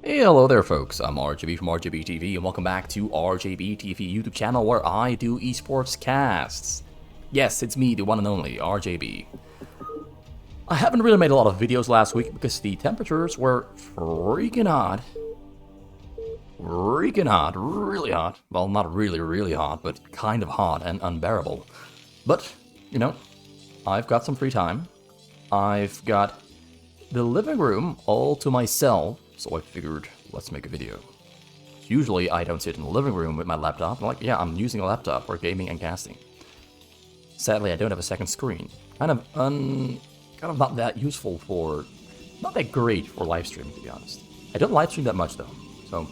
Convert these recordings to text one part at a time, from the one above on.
Hey, hello there folks, I'm RJB from RJB TV and welcome back to RJB TV YouTube channel where I do esports casts. Yes, it's me, the one and only RJB. I haven't really made a lot of videos last week because the temperatures were freaking hot. Really hot. Well, not really hot, but kind of hot and unbearable. But, you know, I've got some free time. I've got the living room all to myself. So I figured, let's make a video. Usually I don't sit in the living room with my laptop. I'm like, yeah, I'm using a laptop for gaming and casting. Sadly, I don't have a second screen. Kind of not that useful for, not that great for live streaming, to be honest. I don't live stream that much though, so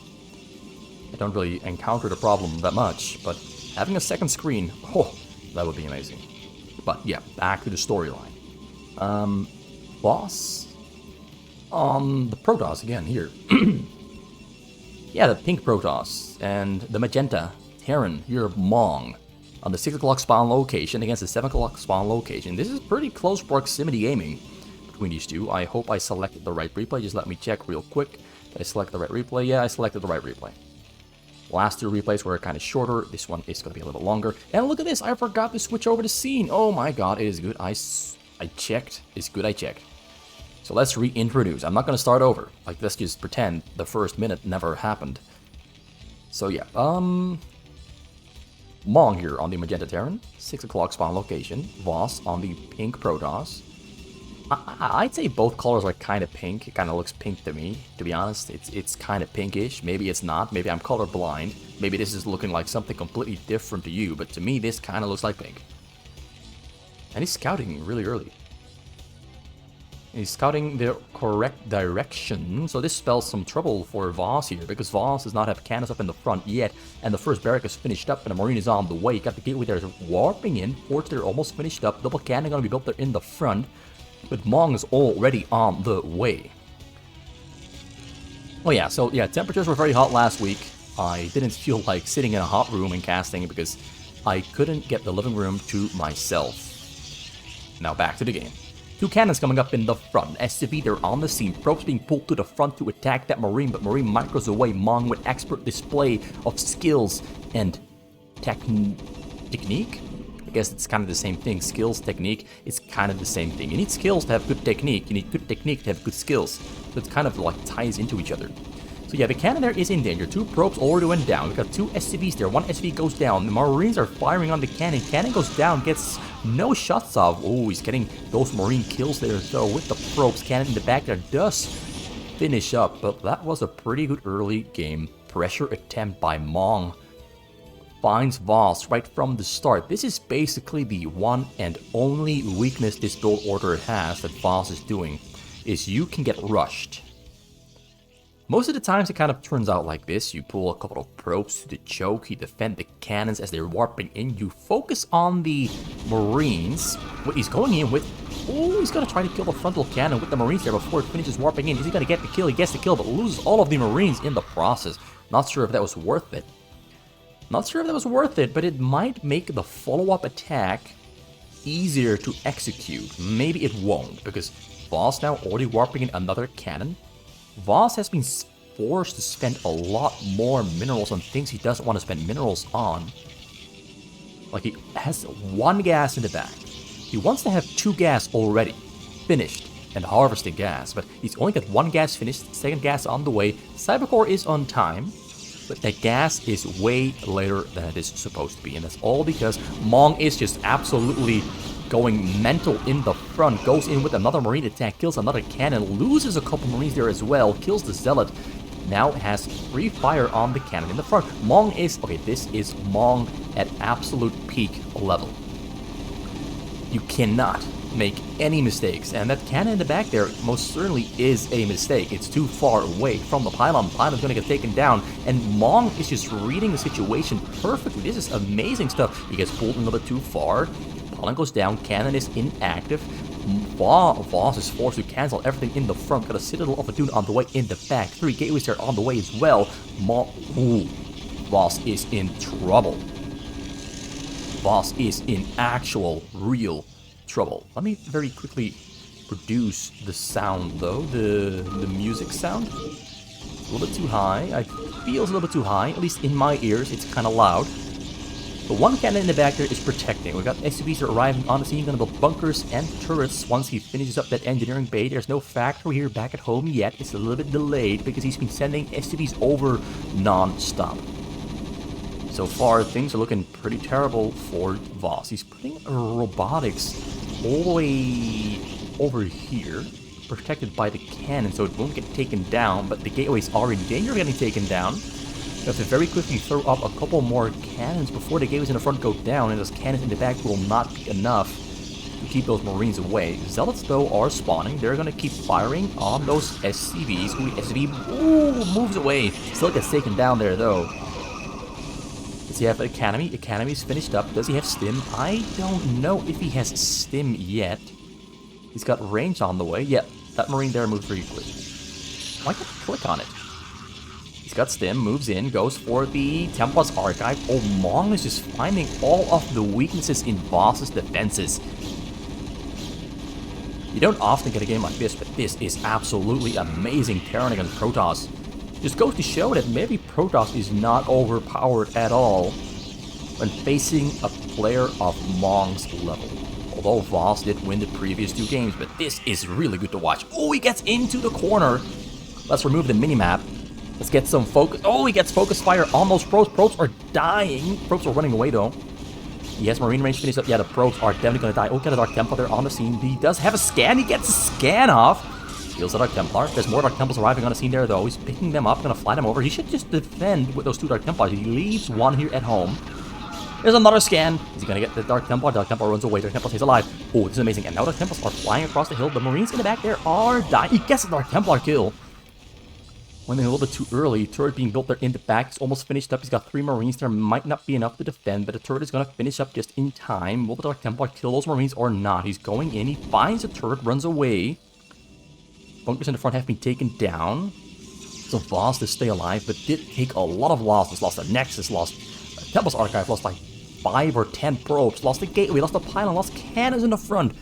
I don't really encounter the problem that much. But having a second screen, oh, that would be amazing. But yeah, back to the storyline. Voss on the PROTOSS again here. Yeah, the pink PROTOSS and the magenta TERRAN here, Mong, on the 6 o'clock spawn location against the 7 o'clock spawn location. This is pretty close proximity aiming between these two. I hope I selected the right replay. Just let me check real quick. Did I select the right replay? Yeah, I selected the right replay. Last two replays were kind of shorter. This one is going to be a little bit longer. And look at this, I forgot to switch over the scene. Oh my god, it is good. I checked. It's good I checked. So let's reintroduce. I'm not going to start over. Like, let's just pretend the first minute never happened. So yeah, Mong here on the magenta TERRAN, 6 o'clock spawn location. Voss on the pink PROTOSS. I'd say both colors are kind of pink. It kind of looks pink to me, to be honest. It's kind of pinkish. Maybe it's not. Maybe I'm colorblind. Maybe this is looking like something completely different to you. But to me, this kind of looks like pink. And he's scouting really early. He's scouting the correct direction, so this spells some trouble for Voss here, because Voss does not have cannons up in the front yet, and the first barrack is finished up, and the Marine is on the way. You got the gateway there warping in, forts there almost finished up, double cannon gonna be built there in the front, but Mong is already on the way. Oh yeah, so yeah, temperatures were very hot last week. I didn't feel like sitting in a hot room and casting because I couldn't get the living room to myself. Now back to the game. Two cannons coming up in the front. SCV, they're on the scene. Probes being pulled to the front to attack that Marine, but Marine micros away. Mong with expert display of skills and technique? I guess it's kind of the same thing. Skills, technique, it's kind of the same thing. You need skills to have good technique. You need good technique to have good skills. So it kind of like ties into each other. So yeah, the cannon there is in danger. Two probes already went down. We got two SCVs there. One SCV goes down. The Marines are firing on the cannon. Cannon goes down, gets no shots off. Oh, he's getting those Marine kills there though with the probes. Cannon in the back there does finish up, but that was a pretty good early game pressure attempt by Mong. Finds Voss right from the start. This is basically the one and only weakness this build order has that Voss is doing, is you can get rushed. Most of the times it kind of turns out like this. You pull a couple of probes to the choke, you defend the cannons as they're warping in, you focus on the Marines. What he's going in with, oh, he's gonna try to kill the frontal cannon with the Marines there before it finishes warping in. Is he gonna get the kill? He gets the kill, but loses all of the Marines in the process. Not sure if that was worth it. Not sure if that was worth it, but it might make the follow-up attack easier to execute. Maybe it won't, because Voss now already warping in another cannon. Voss has been forced to spend a lot more minerals on things he doesn't want to spend minerals on. Like, he has one gas in the back. He wants to have two gas already finished and harvesting gas, but he's only got one gas finished, second gas on the way. Cybercore is on time, but that gas is way later than it is supposed to be, and that's all because Mong is just absolutely going mental in the front, goes in with another Marine attack, kills another cannon, loses a couple Marines there as well, kills the Zealot, now has free fire on the cannon in the front. Mong is, okay, this is Mong at absolute peak level. You cannot make any mistakes, and that cannon in the back there most certainly is a mistake. It's too far away from the pylon. The pylon's gonna get taken down, and Mong is just reading the situation perfectly. This is amazing stuff. He gets pulled a little bit too far. Pylon goes down, cannon is inactive. Voss is forced to cancel everything in the front. Got a Citadel of a Dune on the way in the back. 3 gateways there on the way as well. Voss is in trouble. Voss is in actual, real trouble. Let me very quickly produce the sound though, the music sound. A little bit too high. I feels a little bit too high. At least in my ears, it's kind of loud. The one cannon in the back there is protecting. We've got SCVs are arriving on the scene, gonna build bunkers and turrets once he finishes up that engineering bay. There's no factory here back at home yet. It's a little bit delayed because he's been sending SCVs over non-stop. So far, things are looking pretty terrible for Voss. He's putting robotics all the way over here, protected by the cannon, so it won't get taken down, but the gateway's already in danger of getting taken down. You have to very quickly throw up a couple more cannons before the gateways in the front go down, and those cannons in the back will not be enough to keep those Marines away. Zealots, though, are spawning. They're going to keep firing on those SCVs. Ooh, SCV moves away. Still gets taken down there, though. Does he have Academy? Academy's finished up. Does he have Stim? I don't know if he has Stim yet. He's got range on the way. Yeah, that Marine there moves very quick. Why can't I click on it? He's got Stim, moves in, goes for the Templar's Archive. Oh, Mong is just finding all of the weaknesses in Voss's defenses. You don't often get a game like this, but this is absolutely amazing Terran against Protoss. Just goes to show that maybe Protoss is not overpowered at all when facing a player of Mong's level. Although Voss did win the previous 2 games, but this is really good to watch. Oh, he gets into the corner. Let's remove the minimap. Let's get some focus. Oh, he gets focus fire on those probes. Probes are dying. Probes are running away, though. He has Marine range finished up. Yeah, the probes are definitely going to die. Oh, get a Dark Templar there on the scene. He does have a scan. He gets a scan off. Steals the Dark Templar. There's more Dark Templars arriving on the scene there, though. He's picking them up, going to fly them over. He should just defend with those 2 Dark Templars. He leaves one here at home. There's another scan. Is he going to get the Dark Templar? Dark Templar runs away. Dark Templar stays alive. Oh, this is amazing. And now Dark Templars are flying across the hill. The Marines in the back there are dying. He gets a Dark Templar kill. Went in a little bit too early. Turret being built there in the back. It's almost finished up. He's got 3 Marines there. Might not be enough to defend, but the turret is going to finish up just in time. Will the Dark Templar kill those Marines or not? He's going in. He finds the turret, runs away. Bunkers in the front have been taken down. So Voss to stay alive, but did take a lot of losses. Lost the Nexus, lost Temple's Archive, lost like 5 or 10 probes, lost the gateway, lost the pylon, lost cannons in the front.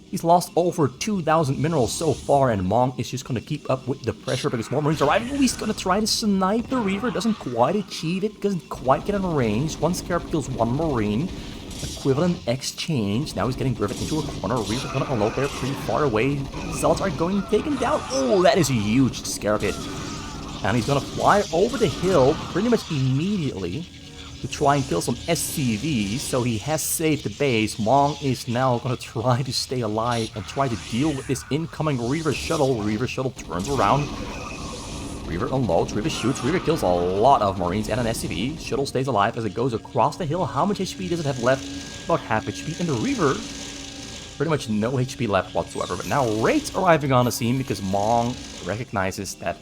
He's lost over 2,000 minerals so far, and Mong is just going to keep up with the pressure because more Marines are arriving. He's going to try to snipe the Reaver. Doesn't quite achieve it. Doesn't quite get in range. 1 Scarab kills 1 Marine. Equivalent exchange. Now he's getting driven into a corner. Reaver's going to unload there pretty far away. Zealots are going taken down. Oh, that is a huge Scarab hit. And he's going to fly over the hill pretty much immediately to try and kill some SCVs, so he has saved the base. Mong is now going to try to stay alive and try to deal with this incoming Reaver shuttle. Reaver shuttle turns around. Reaver unloads, Reaver shoots, Reaver kills a lot of Marines and an SCV. Shuttle stays alive as it goes across the hill. How much HP does it have left? About half HP. And the Reaver, pretty much no HP left whatsoever. But now Raid's arriving on the scene because Mong recognizes that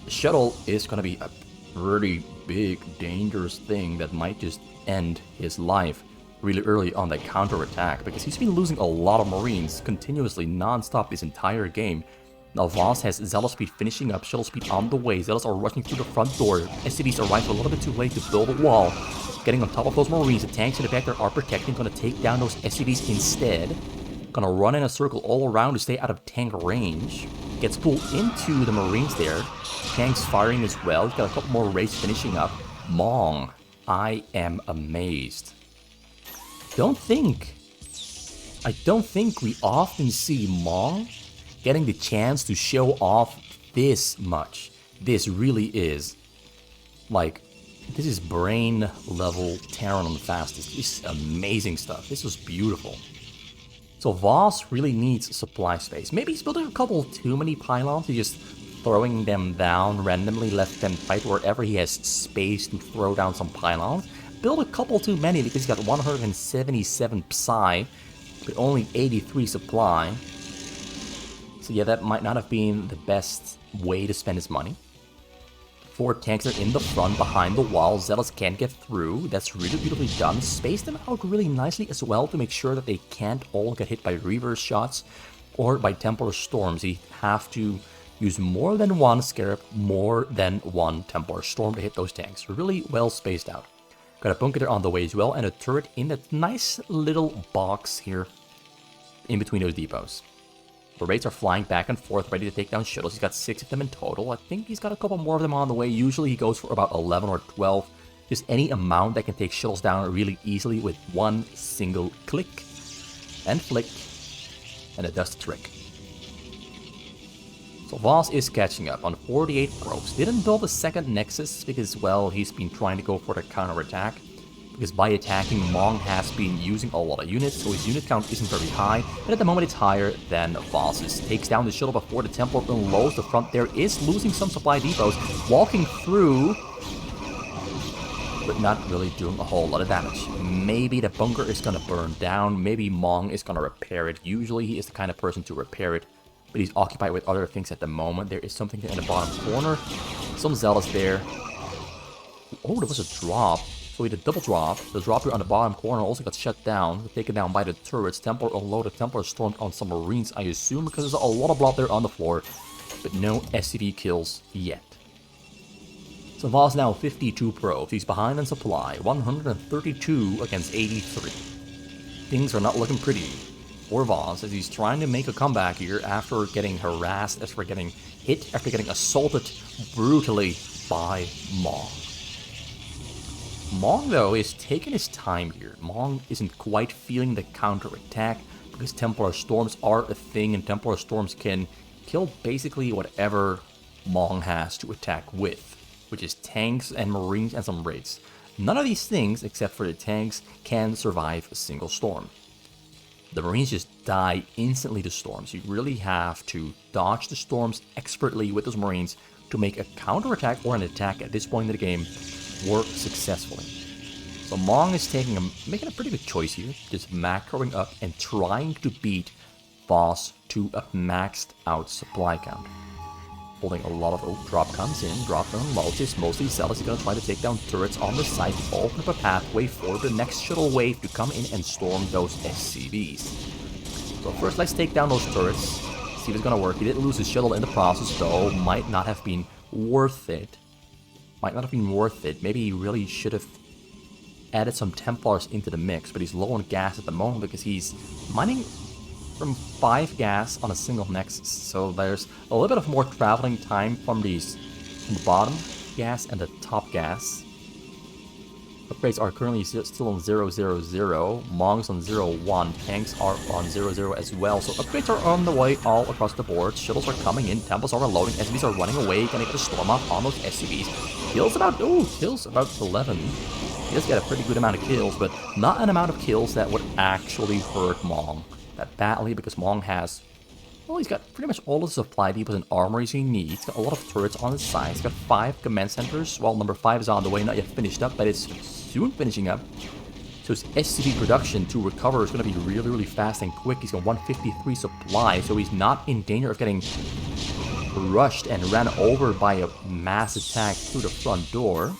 the shuttle is going to be a pretty big, dangerous thing that might just end his life really early on the counterattack, because he's been losing a lot of Marines continuously, non-stop this entire game. Now Voss has Zealous speed finishing up, shuttle speed on the way. Zealous are rushing through the front door. SCVs arrive a little bit too late to build a wall. Getting on top of those Marines, the tanks in the back there are protecting, going to take down those SCVs instead. Gonna run in a circle all around to stay out of tank range. Gets pulled into the Marines there. Tanks firing as well. He's got a couple more raids finishing up. Mong, I am amazed. I don't think we often see Mong getting the chance to show off this much. This really is, like, this is brain level Terran on the fastest. This is amazing stuff. This was beautiful. So Voss really needs supply space. Maybe he's building a couple too many pylons. He's just throwing them down randomly, left them fight wherever he has space to throw down some pylons. Build a couple too many because he's got 177 Psy, but only 83 supply. So yeah, that might not have been the best way to spend his money. 4 tanks are in the front behind the wall. Zealots can't get through. That's really beautifully done. Space them out really nicely as well to make sure that they can't all get hit by Reaver shots or by Templar Storms. You have to use more than 1 Scarab, more than 1 Templar Storm to hit those tanks. Really well spaced out. Got a bunker there on the way as well, and a turret in that nice little box here in between those depots. The raids are flying back and forth, ready to take down shuttles. He's got 6 of them in total. I think he's got a couple more of them on the way. Usually he goes for about 11 or 12. Just any amount that can take shuttles down really easily with one single click and flick. And it does the trick. So Voss is catching up on 48 probes. Didn't build a second Nexus because, well, he's been trying to go for the counterattack. Because by attacking, Mong has been using a lot of units, so his unit count isn't very high. And at the moment it's higher than Voss's. Takes down the shuttle before the Templar unloads the front there. Is losing some supply depots. Walking through, but not really doing a whole lot of damage. Maybe the bunker is going to burn down. Maybe Mong is going to repair it. Usually he is the kind of person to repair it. But he's occupied with other things at the moment. There is something in the bottom corner. Some Zealots there. Oh, there was a drop. So he did a double drop. The drop here on the bottom corner also got shut down. Taken down by the turrets. Templar unloaded. Templar stormed on some Marines, I assume, because there's a lot of blood there on the floor. But no SCV kills yet. So Voss now 52 probes. He's behind in supply. 132 against 83. Things are not looking pretty for Voss as he's trying to make a comeback here after getting harassed, after getting hit, after getting assaulted brutally by Mong. Mong, though, is taking his time here. Mong isn't quite feeling the counterattack because Templar Storms are a thing, and Templar Storms can kill basically whatever Mong has to attack with, which is tanks and Marines and some raids. None of these things, except for the tanks, can survive a single storm. The Marines just die instantly to storms. You really have to dodge the storms expertly with those Marines to make a counterattack or an attack at this point in the game work successfully. So Mong is making a pretty good choice here, just macroing up and trying to beat Voss to a maxed out supply count. Holding a lot of drop comes in, drop unloads. It's mostly Zealots. He's going to try to take down turrets on the site, open up a pathway for the next shuttle wave to come in and storm those SCVs. So first let's take down those turrets, see if it's going to work. He did lose his shuttle in the process though, might not have been worth it. Maybe he really should have added some Templars into the mix, but he's low on gas at the moment because he's mining from 5 gas on a single Nexus. So there's a little bit of more traveling time from the bottom gas and the top gas. Upgrades are currently still on 000, Mongs on 01, tanks are on 00 as well. So upgrades are on the way all across the board. Shuttles are coming in, Temples are reloading, SCVs are running away, gonna get a storm off on those SCVs. Kills about 11. He does get a pretty good amount of kills, but not an amount of kills that would actually hurt Mong that badly, because Mong has, well, he's got pretty much all the supply depots and armories he needs. He's got a lot of turrets on his side. He's got 5 command centers. Well, number 5 is on the way, not yet finished up, but it's soon finishing up. So his SCV production to recover is going to be really, really fast and quick. He's got 153 supply, so he's not in danger of getting rushed and ran over by a mass attack through the front door.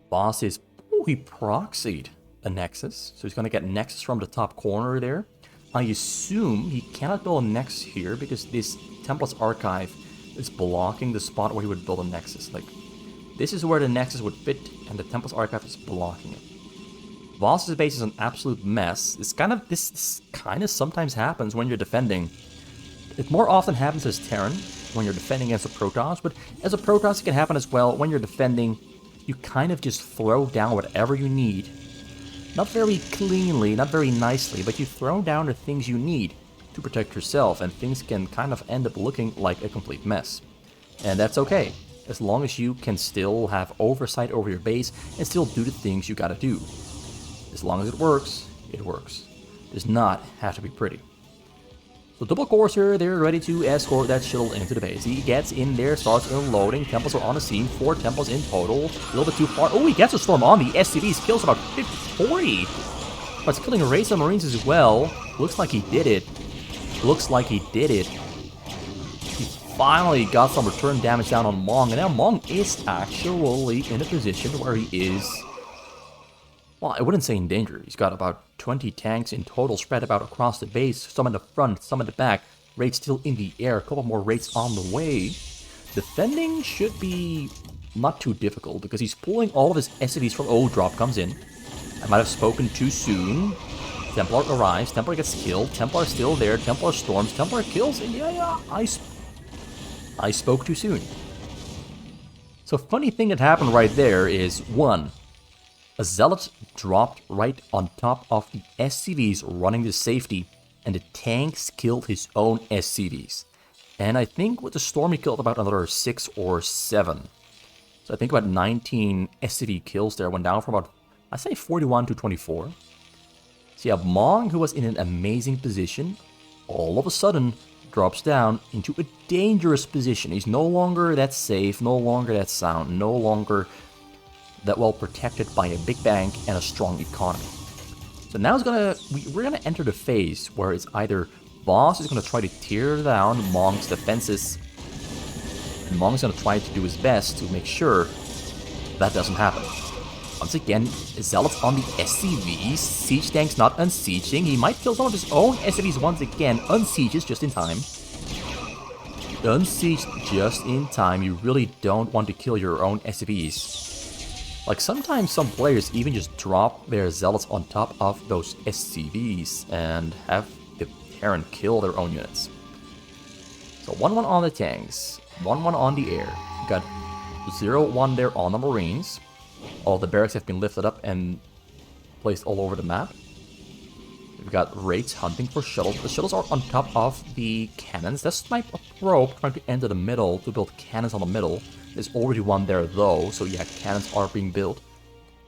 Voss is, he proxied a Nexus, so he's going to get Nexus from the top corner there. I assume he cannot build a Nexus here because this Templar's Archive is blocking the spot where he would build a Nexus. Like, this is where the Nexus would fit, and the Templar's Archive is blocking it. Voss's base is an absolute mess. This kind of sometimes happens when you're defending. It more often happens as Terran when you're defending as a Protoss, but as a Protoss it can happen as well when you're defending. You kind of just throw down whatever you need. Not very cleanly, not very nicely, but you throw down the things you need to protect yourself, and things can kind of end up looking like a complete mess. And that's okay, as long as you can still have oversight over your base and still do the things you gotta do. As long as it works, it works. It does not have to be pretty. So double Corsair, they're ready to escort that shuttle into the base. He gets in there, starts unloading. Temples are on the scene, 4 Temples in total. A little bit too far. Oh, he gets a storm on the SCVs, kills about 40. But it's killing Race of Marines as well. Looks like he did it. He finally got some return damage down on Mong, and now Mong is actually in a position where he is, well, I wouldn't say in danger. He's got about 20 tanks in total spread about across the base, some in the front, some in the back. Raids still in the air, a couple more raids on the way. Defending should be not too difficult because he's pulling all of his SCVs from... Oh, drop comes in. I might have spoken too soon. Templar arrives, Templar gets killed, Templar still there, Templar storms, Templar kills, and yeah, I spoke too soon. So funny thing that happened right there is, one, a Zealot dropped right on top of the SCVs running to safety, and the tanks killed his own SCVs. And I think with the storm he killed about another 6 or 7. So I think about 19 SCV kills there, went down from about, I say 41 to 24. So you have Mong, who was in an amazing position, all of a sudden drops down into a dangerous position. He's no longer that safe, no longer that sound, no longer that well protected by a big bank and a strong economy. So now we're gonna enter the phase where it's either Voss is gonna try to tear down Mong's defenses, and Mong's gonna try to do his best to make sure that doesn't happen. Once again, Zealots on the SCVs, Siege Tank's not unsieging. He might kill some of his own SCVs once again. Unsieges just in time. Unsieged just in time. You really don't want to kill your own SCVs. Like sometimes some players even just drop their Zealots on top of those SCVs and have the TERRAN kill their own units. So 1-1 on the tanks, 1-1 on the air. You got 0-1 there on the Marines. All the barracks have been lifted up and placed all over the map. We've got raids hunting for shuttles. The shuttles are on top of the cannons. That's snipe a probe trying to enter the middle to build cannons on the middle. There's already one there though, so yeah, cannons are being built.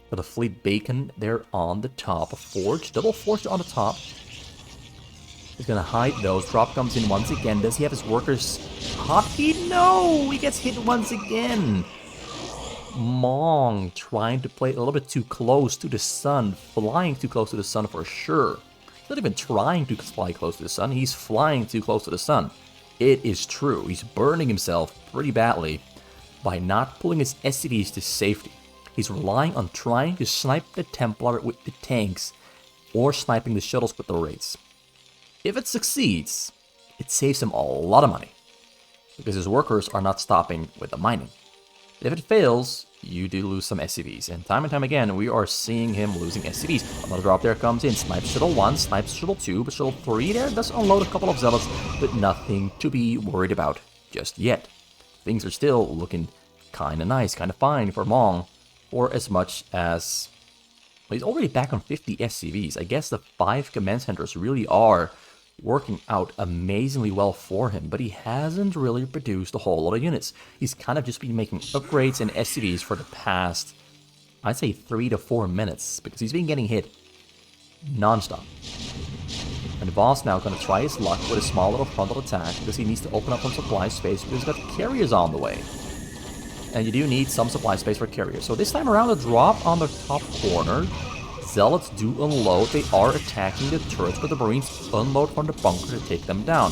Got a fleet beacon there on the top. A forge, double forge on the top. He's gonna hide those. Drop comes in once again. Does he have his workers hot? No! He gets hit once again. Mong trying to play a little bit too close to the sun, flying too close to the sun for sure. He's not even trying to fly close to the sun, he's flying too close to the sun. It is true, he's burning himself pretty badly by not pulling his SCVs to safety. He's relying on trying to snipe the Templar with the tanks or sniping the shuttles with the raids. If it succeeds, it saves him a lot of money because his workers are not stopping with the mining. If it fails, you do lose some SCVs, and time again, we are seeing him losing SCVs. Another drop there comes in, snipes shuttle 1, snipes shuttle 2, but shuttle 3 there does unload a couple of Zealots, but nothing to be worried about just yet. Things are still looking kinda nice, kinda fine for Mong, for as much as... Well, he's already back on 50 SCVs. I guess the 5 command centers really are working out amazingly well for him, but he hasn't really produced a whole lot of units. He's kind of just been making upgrades and SCVs for the past, I'd say 3 to 4 minutes, because he's been getting hit non-stop. And Voss now gonna try his luck with a small little frontal attack, because he needs to open up some supply space, because he's got carriers on the way. And you do need some supply space for carriers. So this time around, a drop on the top corner. Zealots do unload. They are attacking the turrets, but the Marines unload from the bunker to take them down.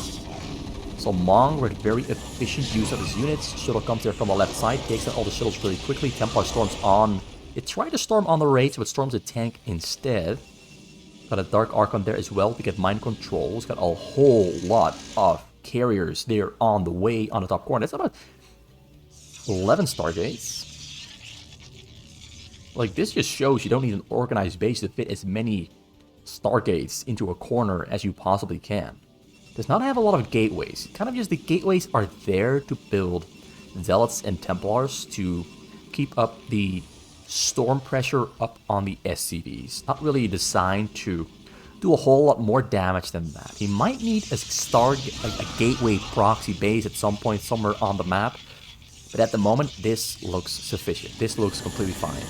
So Mong with very efficient use of his units. Shuttle comes there from the left side, takes out all the shuttles really quickly. Templar storms on. It tried to storm on the raids, but storms a tank instead. Got a Dark Archon there as well to get mind controls. Got a whole lot of carriers there on the way on the top corner. That's about 11 Stargates. Like, this just shows you don't need an organized base to fit as many Stargates into a corner as you possibly can. Does not have a lot of gateways. Kind of just the gateways are there to build Zealots and Templars to keep up the storm pressure up on the SCVs. Not really designed to do a whole lot more damage than that. He might need a gateway proxy base at some point somewhere on the map, but at the moment this looks sufficient. This looks completely fine.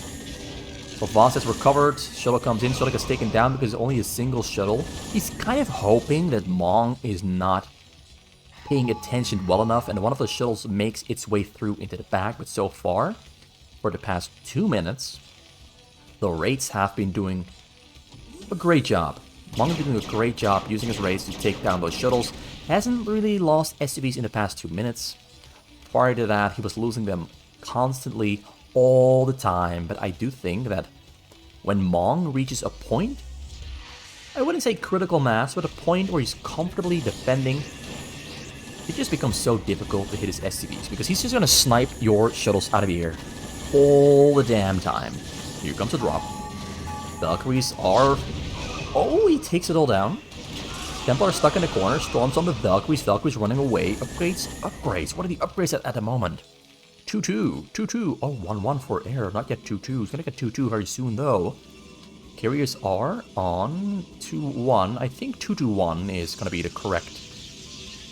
So Voss has recovered, shuttle comes in, shuttle gets taken down because it's only a single shuttle. He's kind of hoping that Mong is not paying attention well enough and one of the shuttles makes its way through into the back, but so far, for the past 2 minutes, the raids have been doing a great job. Mong has been doing a great job using his raids to take down those shuttles. Hasn't really lost SCVs in the past 2 minutes. Prior to that, he was losing them constantly all the time, but I do think that when Mong reaches a point, I wouldn't say critical mass, but a point where he's comfortably defending, it just becomes so difficult to hit his SCVs, because he's just gonna snipe your shuttles out of the air all the damn time. Here comes a drop. Valkyries are Oh, he takes it all down. Templar stuck in the corner, storms on the Valkyries, Valkyries running away. Upgrades. What are the upgrades at the moment? 2-2, 2-2. Oh, 1-1 for air, not yet 2-2. He's gonna get 2-2 very soon though. Carriers are on 2-1. I think 2-1 is gonna be the correct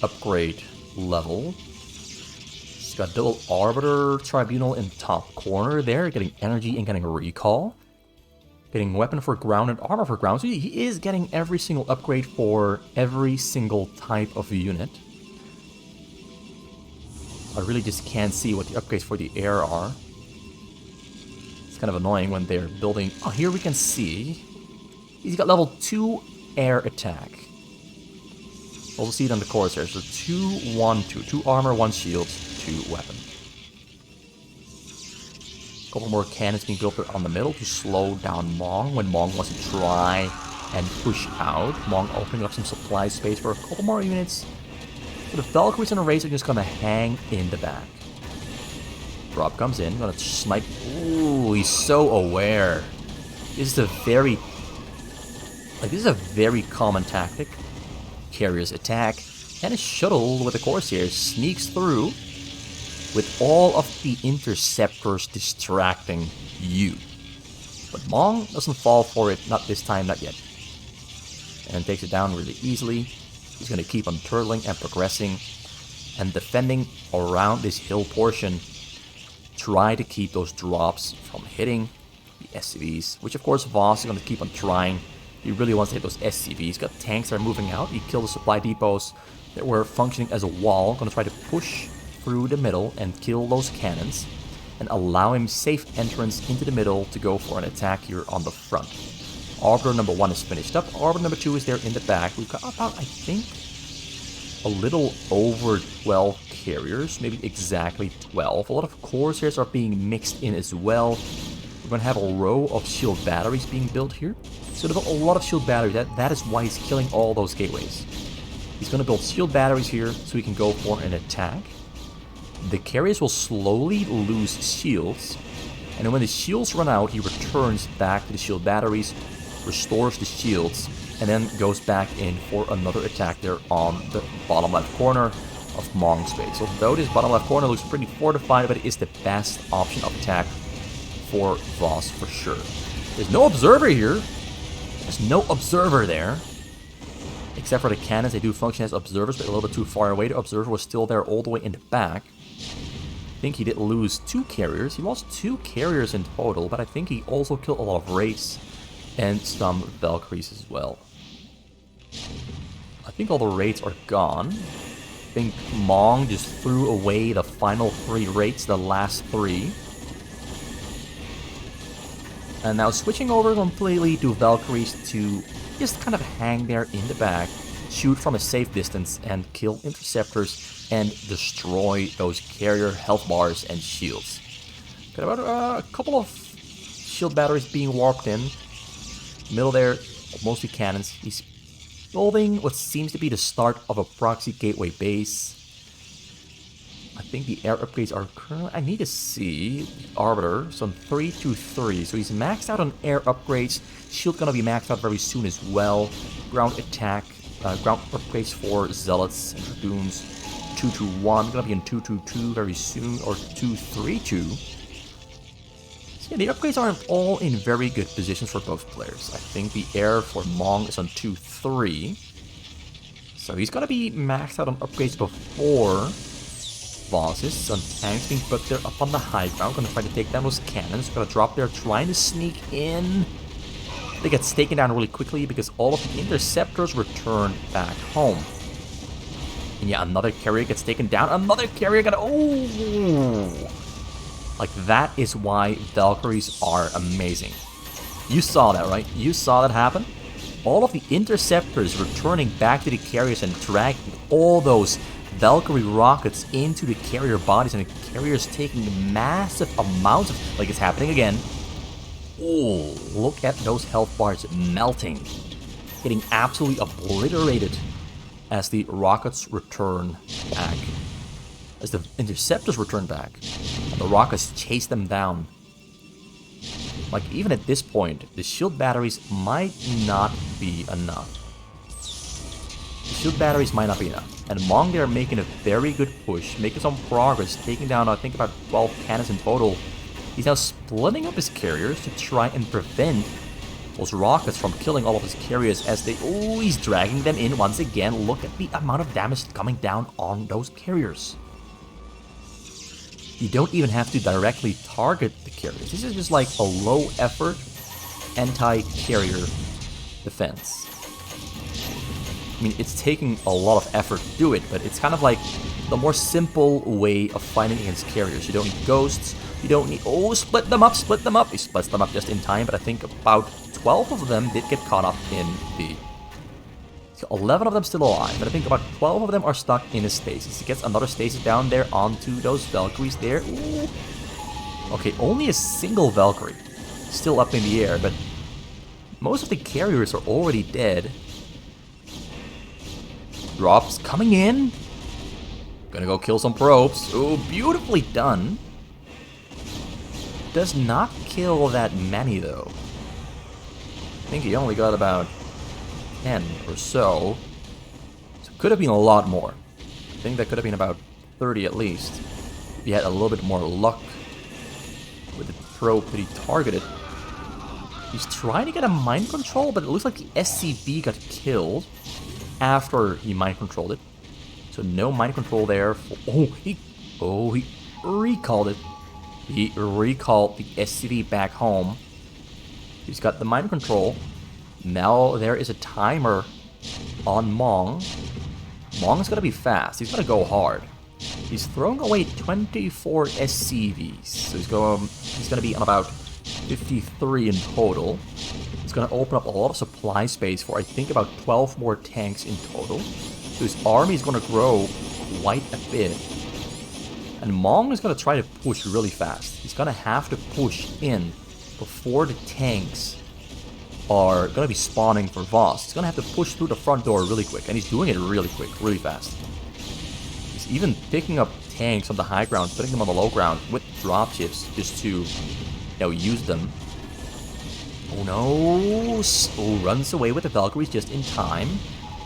upgrade level. He's got double Arbiter Tribunal in top corner there, getting energy and getting a recall. Getting weapon for ground and armor for ground. So he is getting every single upgrade for every single type of unit. I really just can't see what the upgrades for the air are. It's kind of annoying when they're building... Oh, here we can see. He's got level 2 air attack. We'll see it on the Corsair. So 2-1-2. 2 armor, 1 shield, 2 weapon. Couple more cannons being built on the middle to slow down Mong when Mong wants to try and push out. Mong opening up some supply space for a couple more units. So the Valkyries and the Rays are just gonna hang in the back. Drop comes in, gonna snipe. Ooh, he's so aware. This is a very common tactic. Carriers attack, and a shuttle with the Corsair sneaks through with all of the interceptors distracting you. But Mong doesn't fall for it, not this time, not yet. And takes it down really easily. He's going to keep on turtling and progressing and defending around this hill portion. Try to keep those drops from hitting the SCVs, which of course Voss is going to keep on trying. He really wants to hit those SCVs. He's got tanks that are moving out. He killed the supply depots that were functioning as a wall. Going to try to push through the middle and kill those cannons and allow him safe entrance into the middle to go for an attack here on the front. Arbiter number 1 is finished up. Arbiter number 2 is there in the back. We've got about, I think, a little over 12 carriers, maybe exactly 12. A lot of Corsairs are being mixed in as well. We're going to have a row of shield batteries being built here. So there's a lot of shield batteries. That is why he's killing all those gateways. He's going to build shield batteries here so he can go for an attack. The carriers will slowly lose shields, and then when the shields run out, he returns back to the shield batteries, restores the shields, and then goes back in for another attack there on the bottom left corner of Mong's base. So though this bottom left corner looks pretty fortified, but it is the best option of attack for Voss for sure. There's no observer here. There's no observer there. Except for the cannons, they do function as observers, but a little bit too far away. The observer was still there all the way in the back. I think he did lose 2 carriers. He lost 2 carriers in total, but I think he also killed a lot of Wraiths and some Valkyries as well. I think all the Wraiths are gone. I think Mong just threw away the final 3 Wraiths, the last 3. And now switching over completely to Valkyries to just kind of hang there in the back, shoot from a safe distance, and kill interceptors and destroy those carrier health bars and shields. Got about a couple of shield batteries being warped in. Middle there, mostly cannons. He's building what seems to be the start of a proxy gateway base. I think the air upgrades are currently... I need to see the Arbiter. So 3-2-3. So he's maxed out on air upgrades. Shield gonna be maxed out very soon as well. Ground attack. Ground upgrades for Zealots and Dragoons. 2-2-1. Gonna be in 2-2-2 very soon. Or 2-3-2. So yeah, the upgrades are all in very good positions for both players. I think the air for Mong is on 2-3. So he's gonna be maxed out on upgrades before Vosses. Some tanks being put there up on the high ground. Gonna try to take down those cannons. Gonna drop there, trying to sneak in. They get taken down really quickly because all of the interceptors return back home. And yeah, another carrier gets taken down. Another carrier gonna... Oh! Like, that is why Valkyries are amazing. You saw that, right? You saw that happen? All of the interceptors returning back to the carriers and dragging all those Valkyrie rockets into the carrier bodies, and the carriers taking massive amounts of... Like, it's happening again. Oh, look at those health bars melting. Getting absolutely obliterated as the rockets return back. As the interceptors return back. And the rockets chase them down. Like, even at this point, the shield batteries might not be enough. The shield batteries might not be enough. And Mong, they're making a very good push, making some progress, taking down, I think, about 12 cannons in total. He's now splitting up his carriers to try and prevent those rockets from killing all of his carriers as they... Oh, he's dragging them in once again. Look at the amount of damage coming down on those carriers. You don't even have to directly target the carriers. This is just like a low-effort anti-carrier defense. I mean, it's taking a lot of effort to do it, but it's kind of like the more simple way of fighting against carriers. You don't need ghosts, you don't need... Oh, split them up, split them up! He splits them up just in time, but I think about 12 of them did get caught up in the... 11 of them still alive, but I think about 12 of them are stuck in a stasis. He gets another stasis down there onto those Valkyries there. Ooh. Okay, only a single Valkyrie still up in the air, but most of the carriers are already dead. Drops coming in. Gonna go kill some probes. Oh, beautifully done. Does not kill that many though. I think he only got about 10 or so. So it could have been a lot more. I think that could have been about 30 at least. If he had a little bit more luck with the probe that he targeted. He's trying to get a mind control, but it looks like the SCV got killed after he mind controlled it. So no mind control there. He recalled it. He recalled the SCV back home. He's got the mind control. Now there is a timer on Mong. Mong's gonna be fast. He's gonna go hard. He's throwing away 24 SCVs. So he's gonna be on about 53 in total. It's gonna open up a lot of supply space for I think about 12 more tanks in total. So his army is gonna grow quite a bit. And Mong is gonna try to push really fast. He's gonna have to push in before the tanks are gonna be spawning for Voss. He's gonna have to push through the front door really quick, and he's doing it really quick, really fast. He's even picking up tanks on the high ground, putting them on the low ground with dropships just to, use them. Oh no! Oh, runs away with the Valkyries just in time.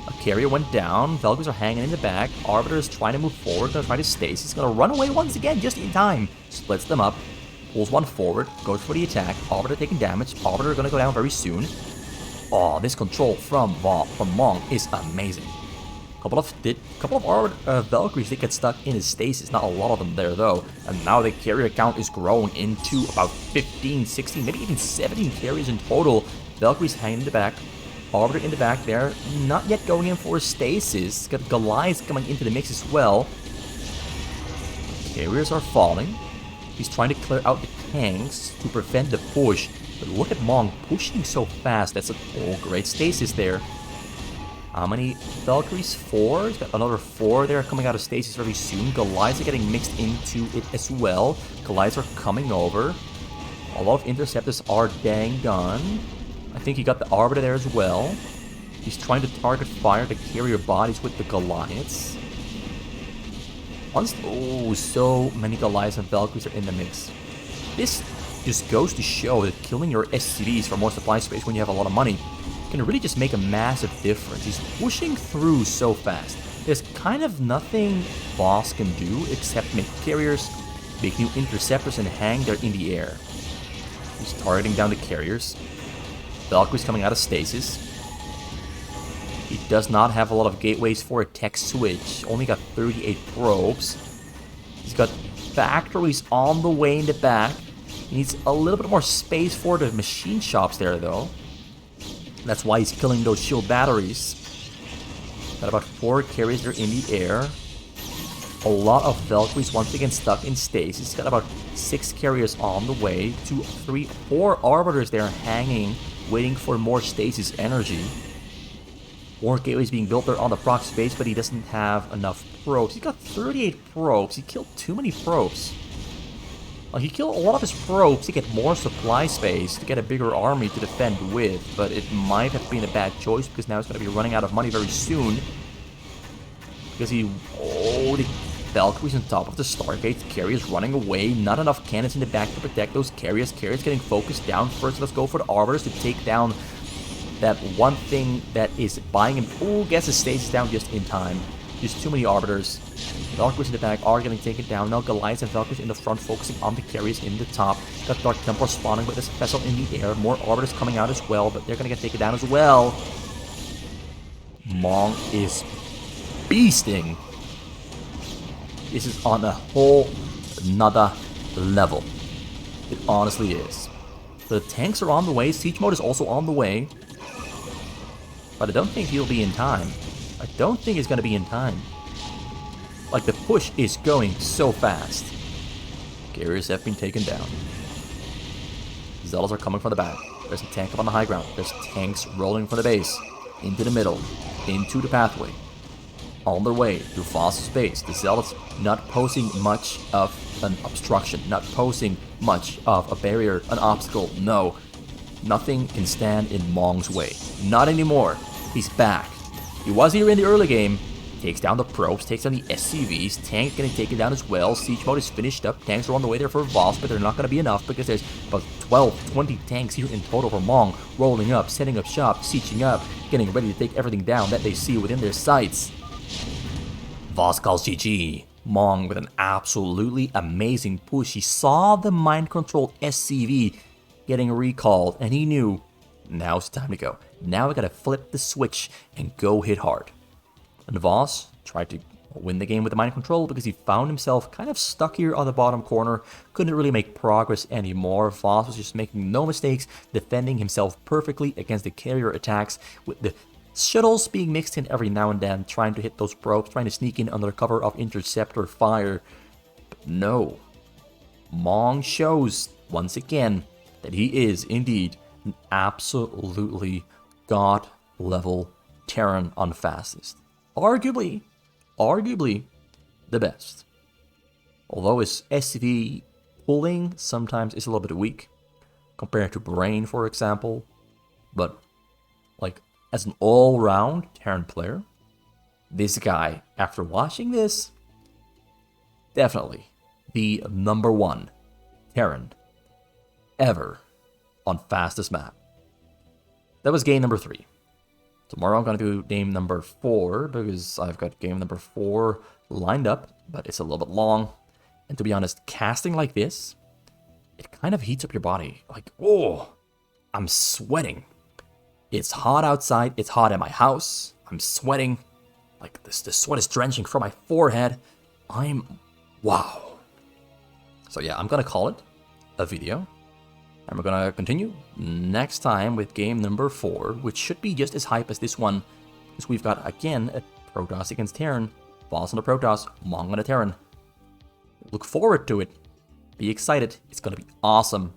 A carrier went down. Valkyries are hanging in the back. Arbiter is trying to move forward, gonna try to stasis. He's gonna run away once again, just in time. Splits them up. Pulls one forward, goes for the attack. Arbiter taking damage. Arbiter gonna go down very soon. Oh, this control from Mong is amazing. Couple of Valkyries did get stuck in his stasis. Not a lot of them there though. And now the carrier count is growing into about 15, 16, maybe even 17 carriers in total. Valkyries hanging in the back. Arbiter in the back there. Not yet going in for a stasis. Got Goliath coming into the mix as well. Carriers are falling. He's trying to clear out the tanks to prevent the push. But look at Mong pushing so fast. That's a great stasis there. How many Valkyries? 4. He's got another 4 there coming out of stasis very soon. Goliaths are getting mixed into it as well. Goliaths are coming over. A lot of interceptors are dang done. I think he got the Arbiter there as well. He's trying to target fire the carrier bodies with the Goliaths. So many Goliaths and Valkyries are in the mix. This just goes to show that killing your SCVs for more supply space when you have a lot of money can really just make a massive difference. He's pushing through so fast. There's kind of nothing Voss can do except make carriers, make new interceptors, and hang there in the air. He's targeting down the carriers. Valkyrie's coming out of stasis. He does not have a lot of gateways for a tech switch. Only got 38 probes. He's got factories on the way in the back. He needs a little bit more space for the machine shops there though. That's why he's killing those shield batteries. Got about 4 carriers there in the air. A lot of Valkyries once again stuck in stasis. Got about 6 carriers on the way. 2, 3, 4 Arbiters there hanging, waiting for more stasis energy. More gateways being built there on the proc space, but he doesn't have enough probes. He's got 38 probes. He killed too many probes. He killed a lot of his probes to get more supply space, to get a bigger army to defend with, but it might have been a bad choice because now he's going to be running out of money very soon. Because the Valkyries on top of the Stargate. Carriers running away. Not enough cannons in the back to protect those carriers. Carriers getting focused down first. Let's go for the Arbiters to take down that one thing that is buying him. Ooh, gets his stasis down just in time. Just too many Arbiters. Valkyries in the back are getting taken down. Now Goliaths and Valkyries in the front, focusing on the carriers in the top. Got Dark Templar spawning with this vessel in the air. More Arbiters coming out as well, but they're going to get taken down as well. Mong is beasting. This is on a whole nother level. It honestly is. The tanks are on the way. Siege mode is also on the way. But I don't think he'll be in time. I don't think he's going to be in time. Like, the push is going so fast. Carriers have been taken down. Zealots are coming from the back. There's a tank up on the high ground. There's tanks rolling from the base. Into the middle. Into the pathway. On their way to Voss's base. The Zealots not posing much of an obstruction. Not posing much of a barrier, an obstacle. No. Nothing can stand in Mong's way. Not anymore. He's back. He was here in the early game. Takes down the probes, takes down the SCVs. Tank getting taken down as well. Siege mode is finished up. Tanks are on the way there for Voss, but they're not going to be enough because there's about 12, 20 tanks here in total for Mong. Rolling up, setting up shop, sieging up, getting ready to take everything down that they see within their sights. Voss calls GG. Mong with an absolutely amazing push. He saw the mind-controlled SCV getting recalled, and he knew, now's the time to go. Now we gotta flip the switch and go hit hard. And Voss tried to win the game with the mind control because he found himself kind of stuck here on the bottom corner. Couldn't really make progress anymore. Voss was just making no mistakes, defending himself perfectly against the carrier attacks, with the shuttles being mixed in every now and then, trying to hit those probes, trying to sneak in under cover of interceptor fire. But no. Mong shows, once again, that he is indeed an absolutely god-level Terran on fastest. Arguably the best. Although his SCV pulling sometimes is a little bit weak compared to Brain, for example. But, like, as an all-round Terran player, this guy, after watching this, definitely the #1 Terran ever on fastest map. That was game number 3. Tomorrow I'm going to do game number 4 because I've got game number 4 lined up, but it's a little bit long. And to be honest, casting like this, it kind of heats up your body. Like, oh, I'm sweating. It's hot outside. It's hot at my house. I'm sweating. Like, the sweat is drenching from my forehead. Wow. So yeah, I'm going to call it a video. And we're going to continue next time with game number 4, which should be just as hype as this one. Because we've got, again, a Protoss against Terran. Voss on the Protoss, Mong on the Terran. Look forward to it. Be excited. It's going to be awesome.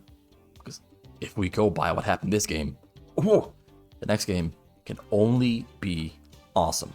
Because if we go by what happened this game, the next game can only be awesome.